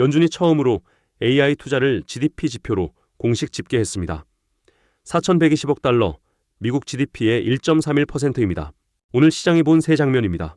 연준이 처음으로 AI 투자를 GDP 지표로 공식 집계했습니다. 4,120억 달러, 미국 GDP의 1.31%입니다. 오늘 시장이 본 세 장면입니다.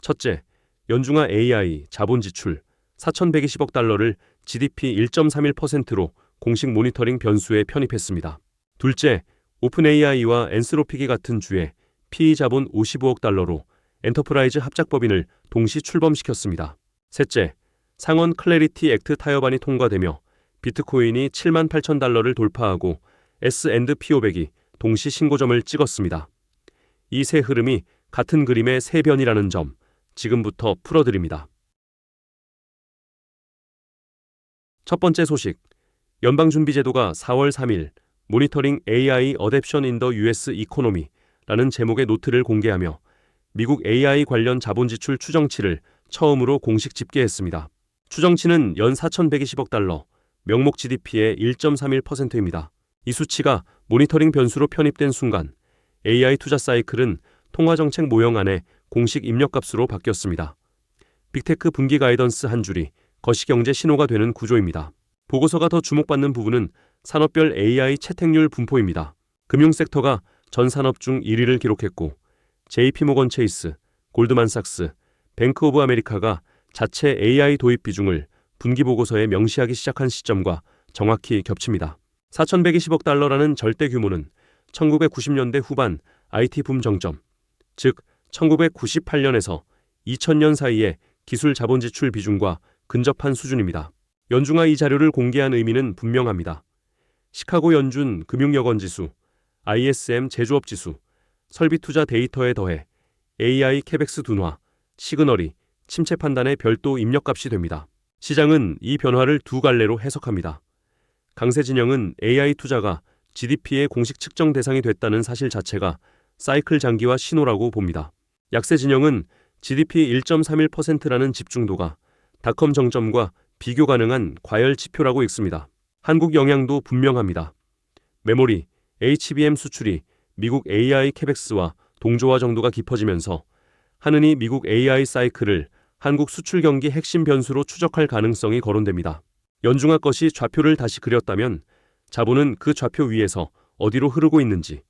첫째, 연중화 AI 자본 지출 4,120억 달러를 GDP 1.31%로 공식 모니터링 변수에 편입했습니다. 둘째, 오픈 AI와 엔스로픽이 같은 주에 PE 자본 55억 달러로 엔터프라이즈 합작법인을 동시 출범시켰습니다. 셋째, 상원 클래리티 액트 타협안이 통과되며 비트코인이 7만 8천 달러를 돌파하고 S&P 500이 동시 신고점을 찍었습니다. 이 세 흐름이 같은 그림의 세 변이라는 점 지금부터 풀어드립니다. 첫 번째 소식, 연방준비제도가 4월 3일 모니터링 AI 어댑션 인 더 US 이코노미라는 제목의 노트를 공개하며 미국 AI 관련 자본지출 추정치를 처음으로 공식 집계했습니다. 추정치는 연 4,120억 달러, 명목 GDP의 1.31%입니다. 이 수치가 모니터링 변수로 편입된 순간 AI 투자 사이클은 통화정책 모형 안에 공식 입력값으로 바뀌었습니다. 빅테크 분기 가이던스 한 줄이 거시경제 신호가 되는 구조입니다. 보고서가 더 주목받는 부분은 산업별 AI 채택률 분포입니다. 금융섹터가 전 산업 중 1위를 기록했고 JP모건 체이스, 골드만삭스, 뱅크 오브 아메리카가 자체 AI 도입 비중을 분기 보고서에 명시하기 시작한 시점과 정확히 겹칩니다. 4,120억 달러라는 절대 규모는 1990년대 후반 IT 붐 정점, 즉 1998년에서 2000년 사이의 기술 자본 지출 비중과 근접한 수준입니다. 연중화 이 자료를 공개한 의미는 분명합니다. 시카고 연준 금융여건지수, ISM 제조업지수, 설비투자 데이터에 더해 AI 캐펙스 둔화, 시그널이 침체 판단의 별도 입력값이 됩니다. 시장은 이 변화를 두 갈래로 해석합니다. 강세 진영은 AI 투자가 GDP의 공식 측정 대상이 됐다는 사실 자체가 사이클 장기화 신호라고 봅니다. 약세 진영은 GDP 1.31%라는 집중도가 닷컴 정점과 비교 가능한 과열 지표라고 읽습니다. 한국 영향도 분명합니다. 메모리, HBM 수출이 미국 AI 캐펙스와 동조화 정도가 깊어지면서 한은이 미국 AI 사이클을 한국 수출 경기 핵심 변수로 추적할 가능성이 거론됩니다. 연중화 것이 좌표를 다시 그렸다면 자본은 그 좌표 위에서 어디로 흐르고 있는지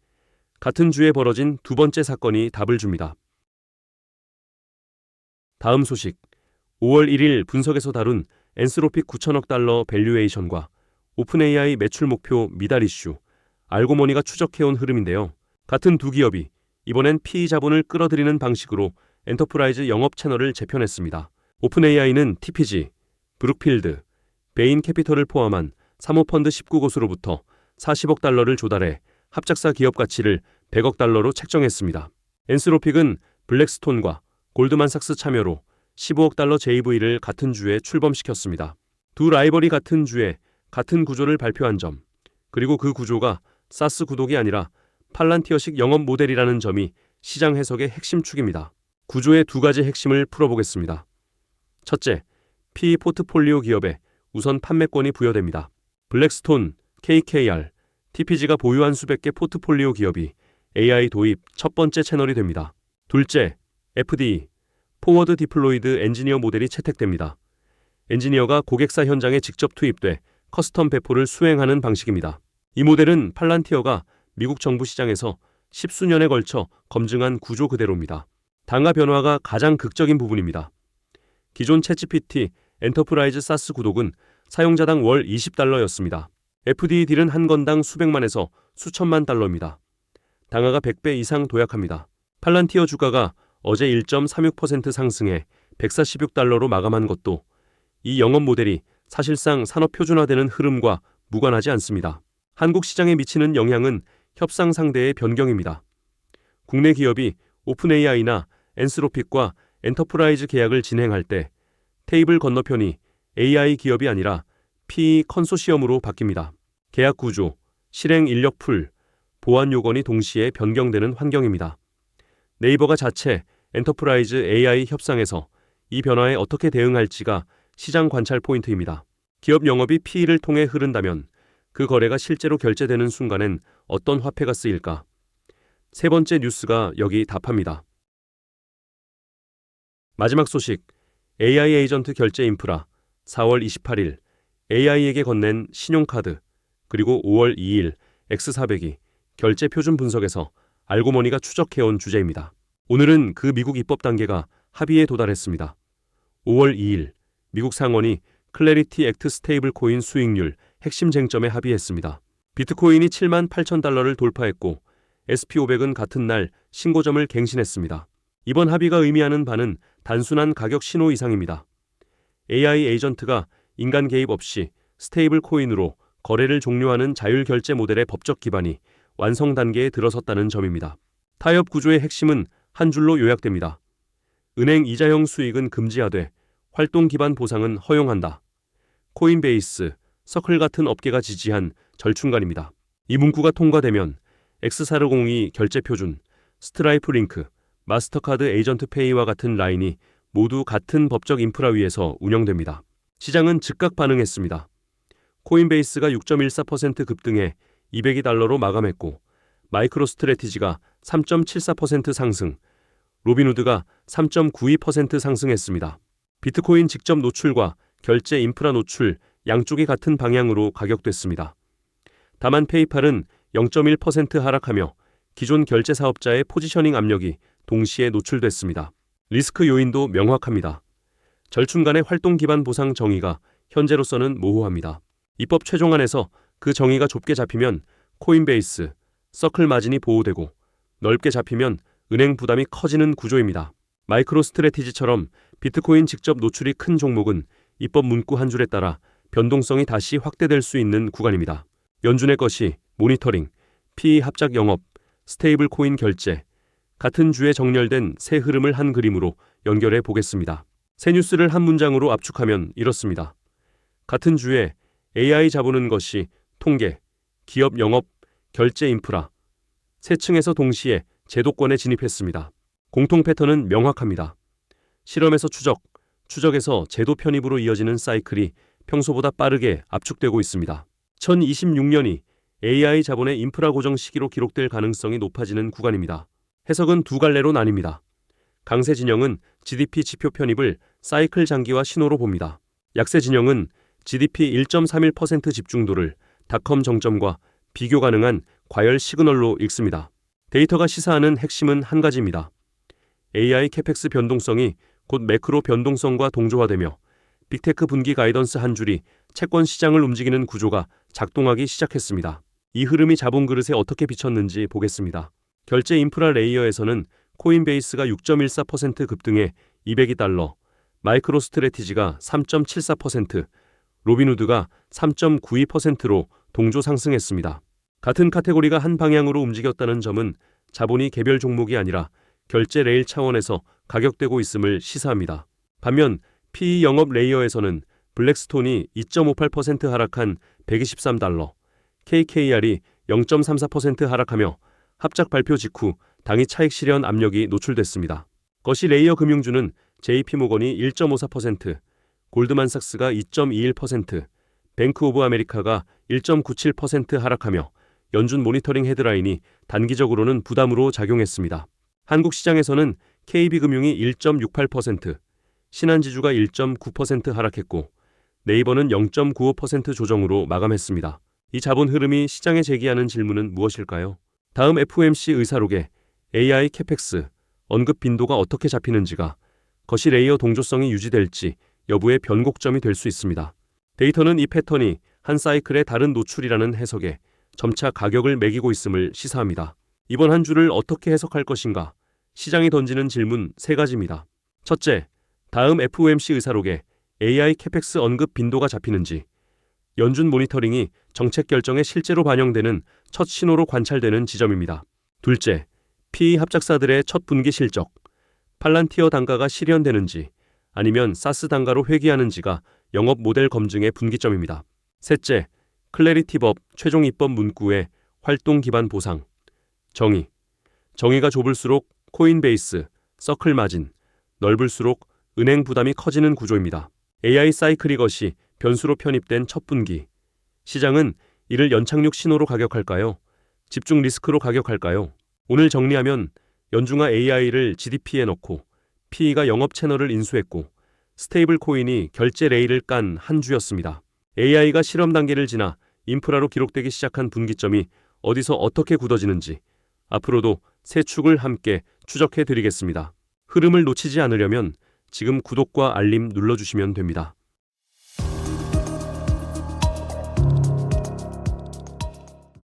같은 주에 벌어진 두 번째 사건이 답을 줍니다. 다음 소식, 5월 1일 분석에서 다룬 엔스로픽 9천억 달러 밸류에이션과 오픈 AI 매출 목표 미달 이슈, 알고머니가 추적해온 흐름인데요. 같은 두 기업이 이번엔 PE 자본을 끌어들이는 방식으로 엔터프라이즈 영업 채널을 재편했습니다. 오픈 AI는 TPG, 브룩필드, 베인 캐피털을 포함한 사모펀드 19곳으로부터 40억 달러를 조달해 합작사 기업 가치를 100억 달러로 책정했습니다. 엔스로픽은 블랙스톤과 골드만삭스 참여로 15억 달러 JV를 같은 주에 출범시켰습니다. 두 라이벌이 같은 주에 같은 구조를 발표한 점, 그리고 그 구조가 사스 구독이 아니라 팔란티어식 영업 모델이라는 점이 시장 해석의 핵심 축입니다. 구조의 두 가지 핵심을 풀어보겠습니다. 첫째, PE 포트폴리오 기업에 우선 판매권이 부여됩니다. 블랙스톤, KKR, TPG가 보유한 수백 개 포트폴리오 기업이 AI 도입 첫 번째 채널이 됩니다. 둘째, FDE, 포워드 디플로이드 엔지니어 모델이 채택됩니다. 엔지니어가 고객사 현장에 직접 투입돼 커스텀 배포를 수행하는 방식입니다. 이 모델은 팔란티어가 미국 정부 시장에서 10수년에 걸쳐 검증한 구조 그대로입니다. 단가 변화가 가장 극적인 부분입니다. 기존 챗GPT 엔터프라이즈 사스 구독은 사용자당 월 20달러였습니다. FDE 딜은 한 건당 수백만에서 수천만 달러입니다. 단가가 100배 이상 도약합니다. 팔란티어 주가가 어제 1.36% 상승해 146달러로 마감한 것도 이 영업 모델이 사실상 산업 표준화되는 흐름과 무관하지 않습니다. 한국 시장에 미치는 영향은 협상 상대의 변경입니다. 국내 기업이 오픈 AI나 엔스로픽과 엔터프라이즈 계약을 진행할 때 테이블 건너편이 AI 기업이 아니라 PE 컨소시엄으로 바뀝니다. 계약 구조, 실행 인력 풀, 보안 요건이 동시에 변경되는 환경입니다. 네이버가 자체 엔터프라이즈 AI 협상에서 이 변화에 어떻게 대응할지가 시장 관찰 포인트입니다. 기업 영업이 PE를 통해 흐른다면 그 거래가 실제로 결제되는 순간엔 어떤 화폐가 쓰일까? 세 번째 뉴스가 여기 답합니다. 마지막 소식, AI 에이전트 결제 인프라, 4월 28일 AI에게 건넨 신용카드, 그리고 5월 2일 X400이 결제 표준 분석에서 알고머니가 추적해온 주제입니다. 오늘은 그 미국 입법 단계가 합의에 도달했습니다. 5월 2일 미국 상원이 클래리티 액트 스테이블 코인 수익률 핵심 쟁점에 합의했습니다. 비트코인이 7만 8천 달러를 돌파했고 SP500은 같은 날 신고점을 갱신했습니다. 이번 합의가 의미하는 바는 단순한 가격 신호 이상입니다. AI 에이전트가 인간 개입 없이 스테이블 코인으로 거래를 종료하는 자율 결제 모델의 법적 기반이 완성 단계에 들어섰다는 점입니다. 타협 구조의 핵심은 한 줄로 요약됩니다. 은행 이자형 수익은 금지하되 활동 기반 보상은 허용한다. 코인베이스, 서클 같은 업계가 지지한 절충안입니다. 이 문구가 통과되면 X402 결제 표준, 스트라이프 링크, 마스터카드 에이전트 페이와 같은 라인이 모두 같은 법적 인프라 위에서 운영됩니다. 시장은 즉각 반응했습니다. 코인베이스가 6.14% 급등해 202달러로 마감했고 마이크로스트래티지가 3.74% 상승, 로빈후드가 3.92% 상승했습니다. 비트코인 직접 노출과 결제 인프라 노출 양쪽이 같은 방향으로 가격됐습니다. 다만 페이팔은 0.1% 하락하며 기존 결제 사업자의 포지셔닝 압력이 동시에 노출됐습니다. 리스크 요인도 명확합니다. 절충간의 활동 기반 보상 정의가 현재로서는 모호합니다. 입법 최종안에서 그 정의가 좁게 잡히면 코인베이스, 서클 마진이 보호되고 넓게 잡히면 은행 부담이 커지는 구조입니다. 마이크로스트래티지처럼 비트코인 직접 노출이 큰 종목은 입법 문구 한 줄에 따라 변동성이 다시 확대될 수 있는 구간입니다. 연준의 것이 모니터링, PE 합작 영업, 스테이블 코인 결제, 같은 주에 정렬된 새 흐름을 한 그림으로 연결해 보겠습니다. 새 뉴스를 한 문장으로 압축하면 이렇습니다. 같은 주에 AI 잡으는 것이 통계, 기업 영업, 결제 인프라, 세 층에서 동시에 제도권에 진입했습니다. 공통 패턴은 명확합니다. 실험에서 추적, 추적에서 제도 편입으로 이어지는 사이클이 평소보다 빠르게 압축되고 있습니다. 2026년이 AI 자본의 인프라 고정 시기로 기록될 가능성이 높아지는 구간입니다. 해석은 두 갈래로 나뉩니다. 강세 진영은 GDP 지표 편입을 사이클 장기화 신호로 봅니다. 약세 진영은 GDP 1.31% 집중도를 닷컴 정점과 비교 가능한 과열 시그널로 읽습니다. 데이터가 시사하는 핵심은 한 가지입니다. AI 캐펙스 변동성이 곧 매크로 변동성과 동조화되며 빅테크 분기 가이던스 한 줄이 채권 시장을 움직이는 구조가 작동하기 시작했습니다. 이 흐름이 자본 그릇에 어떻게 비쳤는지 보겠습니다. 결제 인프라 레이어에서는 코인베이스가 6.14% 급등해 202달러, 마이크로스트래티지가 3.74%, 로빈후드가 3.92%로 동조 상승했습니다. 같은 카테고리가 한 방향으로 움직였다는 점은 자본이 개별 종목이 아니라 결제 레일 차원에서 가격되고 있음을 시사합니다. 반면 PE 영업 레이어에서는 블랙스톤이 2.58% 하락한 123달러, KKR이 0.34% 하락하며 합작 발표 직후 당일 차익 실현 압력이 노출됐습니다. 거시 레이어 금융주는 JP모건이 1.54%, 골드만삭스가 2.21%, 뱅크 오브 아메리카가 1.97% 하락하며 연준 모니터링 헤드라인이 단기적으로는 부담으로 작용했습니다. 한국 시장에서는 KB금융이 1.68%, 신한지주가 1.9% 하락했고 네이버는 0.95% 조정으로 마감했습니다. 이 자본 흐름이 시장에 제기하는 질문은 무엇일까요? 다음 FOMC 의사록에 AI 캐펙스, 언급 빈도가 어떻게 잡히는지가 거시 레이어 동조성이 유지될지 여부의 변곡점이 될 수 있습니다. 데이터는 이 패턴이 한 사이클의 다른 노출이라는 해석에 점차 가격을 매기고 있음을 시사합니다. 이번 한 주를 어떻게 해석할 것인가? 시장이 던지는 질문 세 가지입니다. 첫째, 다음 FOMC 의사록에 AI 캐펙스 언급 빈도가 잡히는지, 연준 모니터링이 정책 결정에 실제로 반영되는 첫 신호로 관찰되는 지점입니다. 둘째, PE 합작사들의 첫 분기 실적, 팔란티어 단가가 실현되는지 아니면 사스 단가로 회귀하는지가 영업 모델 검증의 분기점입니다. 셋째, 클래리티법 최종 입법 문구의 활동 기반 보상, 정의가 좁을수록 코인베이스, 서클 마진, 넓을수록 은행 부담이 커지는 구조입니다. AI 사이클이 것이 변수로 편입된 첫 분기. 시장은 이를 연착륙 신호로 가격할까요? 집중 리스크로 가격할까요? 오늘 정리하면 연중화 AI를 GDP에 넣고 PE가 영업 채널을 인수했고 스테이블 코인이 결제 레일을 깐 한 주였습니다. AI가 실험 단계를 지나 인프라로 기록되기 시작한 분기점이 어디서 어떻게 굳어지는지 앞으로도 세 축을 함께 추적해 드리겠습니다. 흐름을 놓치지 않으려면 지금 구독과 알림 눌러주시면 됩니다.